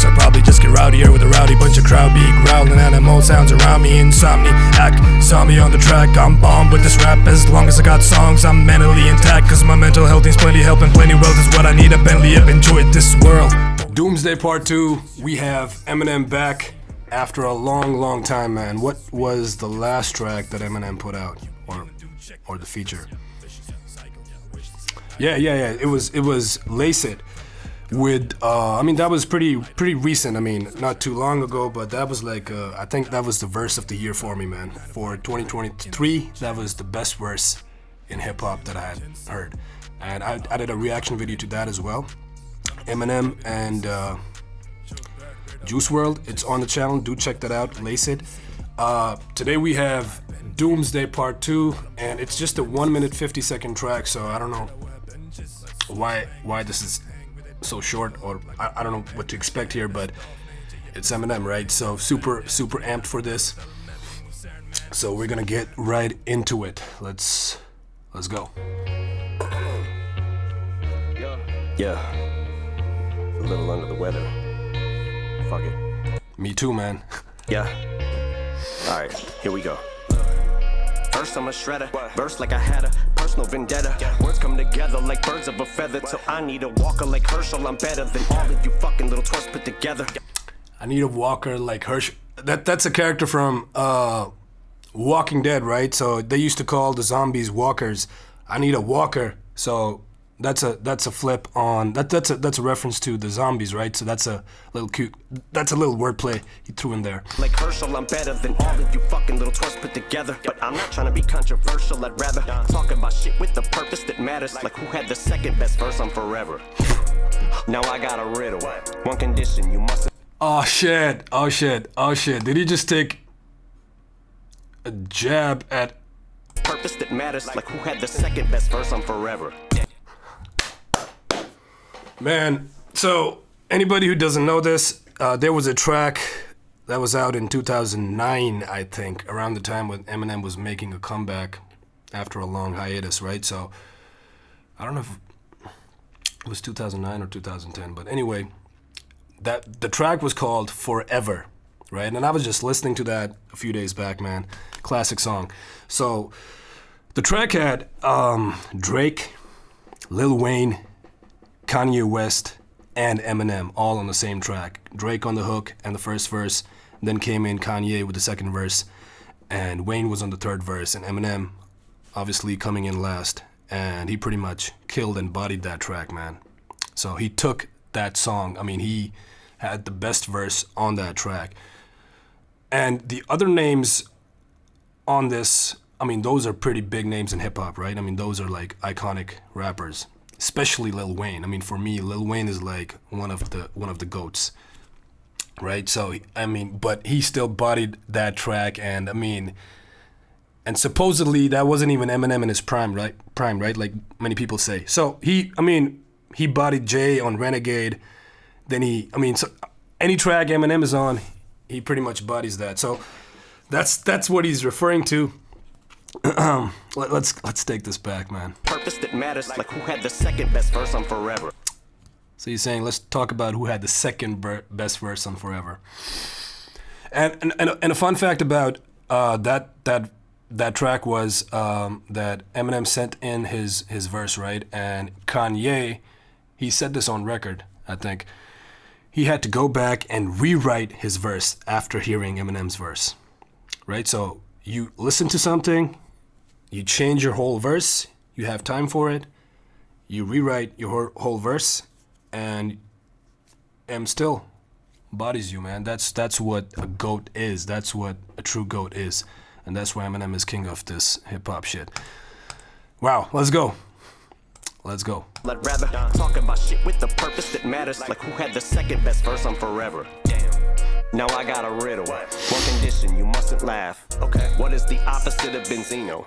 guess I'll probably just get rowdier with a rowdy bunch of crowd beat growling animal sounds around me. Insomniac, saw me on the track. I'm bomb with this rap. As long as I got songs, I'm mentally intact. Cause my mental health needs plenty help, and plenty wealth is what I need. A Bentley, I've enjoyed this world. Doomsday Part 2, we have Eminem back after a long time, man. What was the last track that Eminem put out? Or the feature? Yeah. It was Lace It with I mean, that was pretty recent. I mean, not too long ago, but that was like I think that was the verse of the year for me, man. For 2023, that was the best verse in hip hop that I had heard, and I did a reaction video to that as well. Eminem and Juice WRLD, it's on the channel. Do check that out. Lace It. Today we have Doomsday Part 2, and it's just a 1 minute 50-second track, so I don't know why this is so short, or I don't know what to expect here, but it's Eminem, right? So super amped for this. So we're gonna get right into it. Let's go. Yeah. A little under the weather. Fuck it. Me too, man. Yeah. Alright, here we go. First I'm a shredder, verse like I had a personal vendetta. Words come together like birds of a feather. So I need a walker like Herschel. I'm better than all of you fucking little twerps put together. I need a walker like Herschel. That's a character from Walking Dead, right? So they used to call the zombies walkers. I need a walker. So that's a flip on that's a reference to the zombies, right? So that's a little cute. That's a little wordplay he threw in there. Like Herschel, I'm better than all of you fucking little twerps put together. But I'm not trying to be controversial. I'd rather talk about shit with the purpose that matters. Like who had the second best verse on Forever. Now I got a riddle. One condition, you must. Oh shit! Did he just take a jab at purpose that matters? Like who had the second best verse on Forever. Man, so anybody who doesn't know this, there was a track that was out in 2009, I think, around the time when Eminem was making a comeback after a long hiatus, right? So I don't know if it was 2009 or 2010, but anyway, the track was called Forever, right? And I was just listening to that a few days back, man. Classic song. So the track had Drake, Lil Wayne, Kanye West, and Eminem all on the same track. Drake on the hook and the first verse, then came in Kanye with the second verse, and Wayne was on the third verse, and Eminem obviously coming in last, and he pretty much killed and bodied that track, man. So he took that song. I mean, he had the best verse on that track. And the other names on this, I mean, those are pretty big names in hip-hop, right? I mean, those are like iconic rappers. Especially Lil Wayne. I mean, for me, Lil Wayne is like one of the GOATs, right? So I mean, but he still bodied that track, and I mean, and supposedly that wasn't even Eminem in his prime, right? Like many people say. So he bodied Jay on Renegade. Then so any track Eminem is on, he pretty much bodies that. So that's what he's referring to. Let's take this back, man. Purpose that matters, like who had the second best verse on Forever. So you're saying let's talk about who had the second best verse on Forever. And a fun fact about that track was that Eminem sent in his verse, right? And Kanye, he said this on record, I think. He had to go back and rewrite his verse after hearing Eminem's verse, right? So you listen to something, you change your whole verse, you have time for it, you rewrite your whole verse, and M still bodies you, man. That's what a GOAT is. That's what a true GOAT is. And that's why Eminem is king of this hip-hop shit. Wow, let's go. Let's go. I'd rather talk about shit with the purpose that matters, like who had the second best verse on Forever. Damn. Now I got a riddle. One condition, you mustn't laugh. Okay. What is the opposite of Benzino?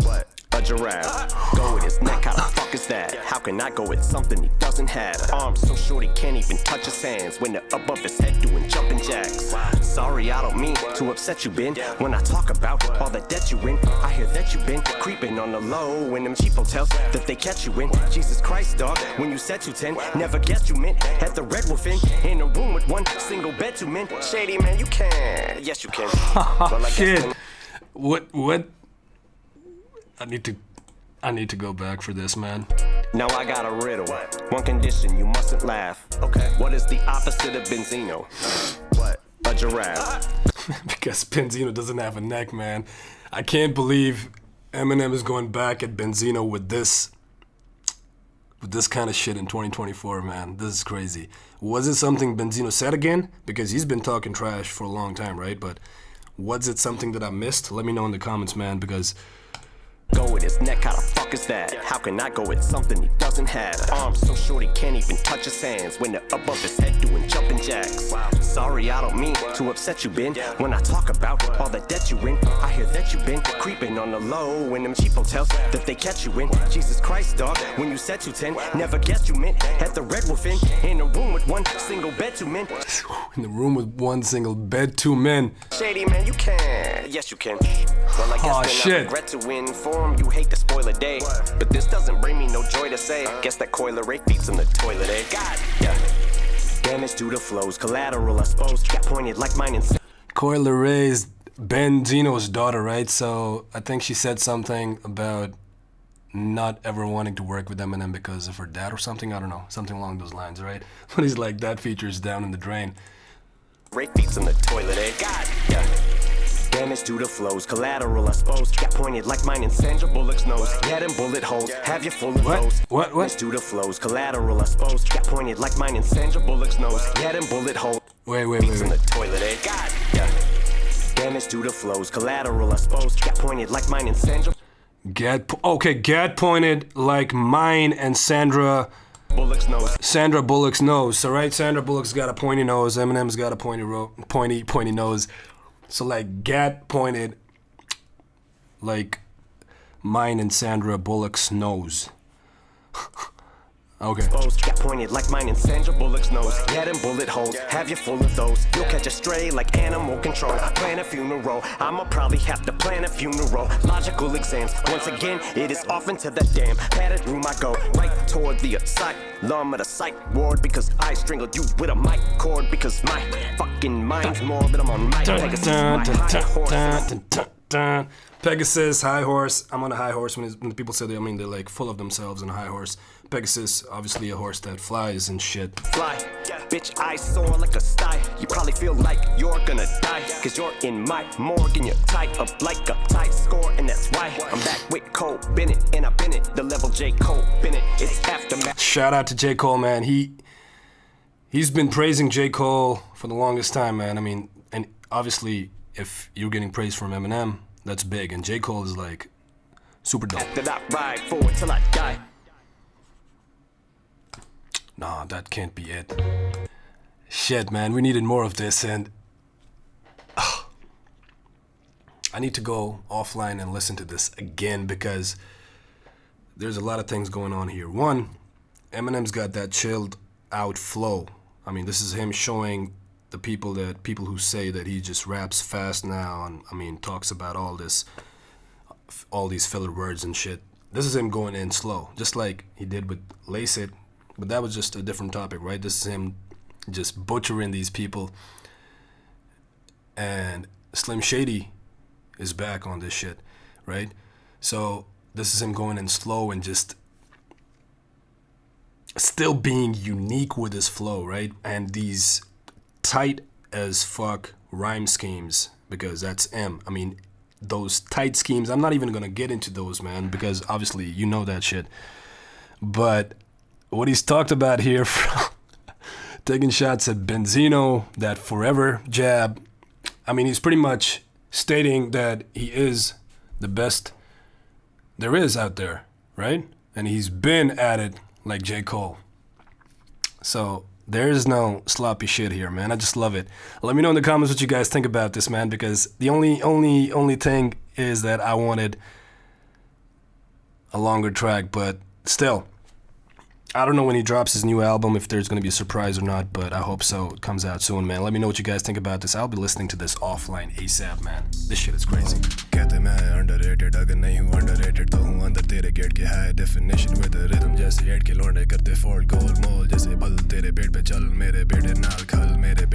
What? A a giraffe. Go with his neck, how the fuck is that? How can I go with something he doesn't have? Arms so short he can't even touch his hands when they're above his head doing jumping jacks. Sorry, I don't mean to upset you, Ben. When I talk about all the debt you in, I hear that you been creeping on the low in them cheap hotels that they catch you in. Jesus Christ, dog, when you said 210, never guessed you meant at the Red Wolf Inn, in a room with one single bed, 2 men. Shady man, you can. Yes, you can. Well, I Shit. guess What? I need to go back for this, man. now I got a riddle. One condition, you mustn't laugh. Okay. What is the opposite of Benzino? What? A giraffe. Because Benzino doesn't have a neck, man. I can't believe Eminem is going back at Benzino with this kind of shit in 2024, man. This is crazy. Was it something Benzino said again? Because he's been talking trash for a long time, right? But was it something that I missed? Let me know in the comments, man, because Go with his neck, how the fuck is that? How can I go with something he doesn't have? Arms so short he can't even touch his hands when they're above his head doing jumping jacks. Sorry, I don't mean to upset you, Ben. When I talk about all the debt you in, I hear that you been creeping on the low in them cheap hotels that they catch you in. Jesus Christ, dog, when you said 210, never guessed you meant at the Red Wolf Inn, in a room with one single bed, 2 men. in the room with one single bed, 2 men. Shady man, you can. Yes, you can. Well, I guess Aw, then shit. I regret to inform you hate to spoil a day. But this doesn't bring me no joy to say. Guess that Coiler Ray feeds in the toilet, eh? God, yeah. Damage due to flows, collateral, I suppose. Got pointed like mine and Coi Lerais, Benzino's daughter, right? So I think she said something about not ever wanting to work with Eminem because of her dad or something. I don't know, something along those lines, right? But he's like, that feature's down in the drain. Ray feeds in the toilet, eh? God, yeah. Damage due to flows, collateral, I suppose. Got pointed like mine and Sandra Bullock's nose. Head and bullet holes, have you full of those. What? Damage due to flows, collateral, I suppose. Got pointed like mine and Sandra Bullock's nose. Head and bullet holes. Wait. Feeds in the toilet, eh? God, yeah. Damage due to flows, collateral, I suppose. Got pointed like mine and Sandra Get pointed like mine and Sandra Bullock's nose. Bullock's nose. So right, Sandra Bullock's got a pointy nose. Eminem's got a pointy nose. So like, get pointed like mine and Sandra Bullock's nose. Okay. Got pointed like mine and Sandra Bullock's nose. Head and bullet holes, have you full of those. You'll catch a stray like animal control. Plan a funeral, I'ma probably have to plan a funeral. Logical exams, once again, it is off into the damn padded room I go. Right toward the asylum of the psych ward. Because I strangled you with a mic cord. Because my fucking mind's morbid, I'm on my Pegasus, my high horse. Pegasus, high horse. I'm on a high horse. When the people say they, I mean, they're like full of themselves on a high horse. Pegasus, obviously a horse that flies and shit. Fly, bitch, I soar like a sty. You probably feel like you're gonna die. Cause you're in my morgue and you're tied up like a tight score. And that's why I'm back with Cole Bennett. And I've been it, the level J. Cole Bennett. It's aftermath. Shout out to J. Cole, man. He's been praising J. Cole for the longest time, man. I mean, and obviously, if you're getting praise from Eminem, that's big. And J. Cole is like super dope. That I ride forward till I die. Nah, that can't be it. Shit, man, we needed more of this, and I need to go offline and listen to this again because there's a lot of things going on here. One, Eminem's got that chilled out flow. I mean, this is him showing the people who say that he just raps fast now and, I mean, talks about all these filler words and shit. This is him going in slow, just like he did with Lace It. But that was just a different topic, right? This is him just butchering these people. And Slim Shady is back on this shit, right? So this is him going in slow and just still being unique with his flow, right? And these tight as fuck rhyme schemes, because that's M. I mean, those tight schemes, I'm not even gonna get into those, man, because obviously you know that shit. But what he's talked about here, taking shots at Benzino, that forever jab. I mean, he's pretty much stating that he is the best there is out there, right? And he's been at it like J. Cole. So there is no sloppy shit here, man. I just love it. Let me know in the comments what you guys think about this, man, because the only thing is that I wanted a longer track, but still. I don't know when he drops his new album, if there's going to be a surprise or not, but I hope so. It comes out soon, man. Let me know what you guys think about this. I'll be listening to this offline ASAP, man. This shit is crazy. कहते मैं underrated, अगर नहीं हूँ underrated तो हूँ अंदर तेरे gate के high definition with the rhythm जैसे हेड के लौंडे करते fold goal मोल जैसे बल तेरे पेट पे चल मेरे बेटे नाल खल मेरे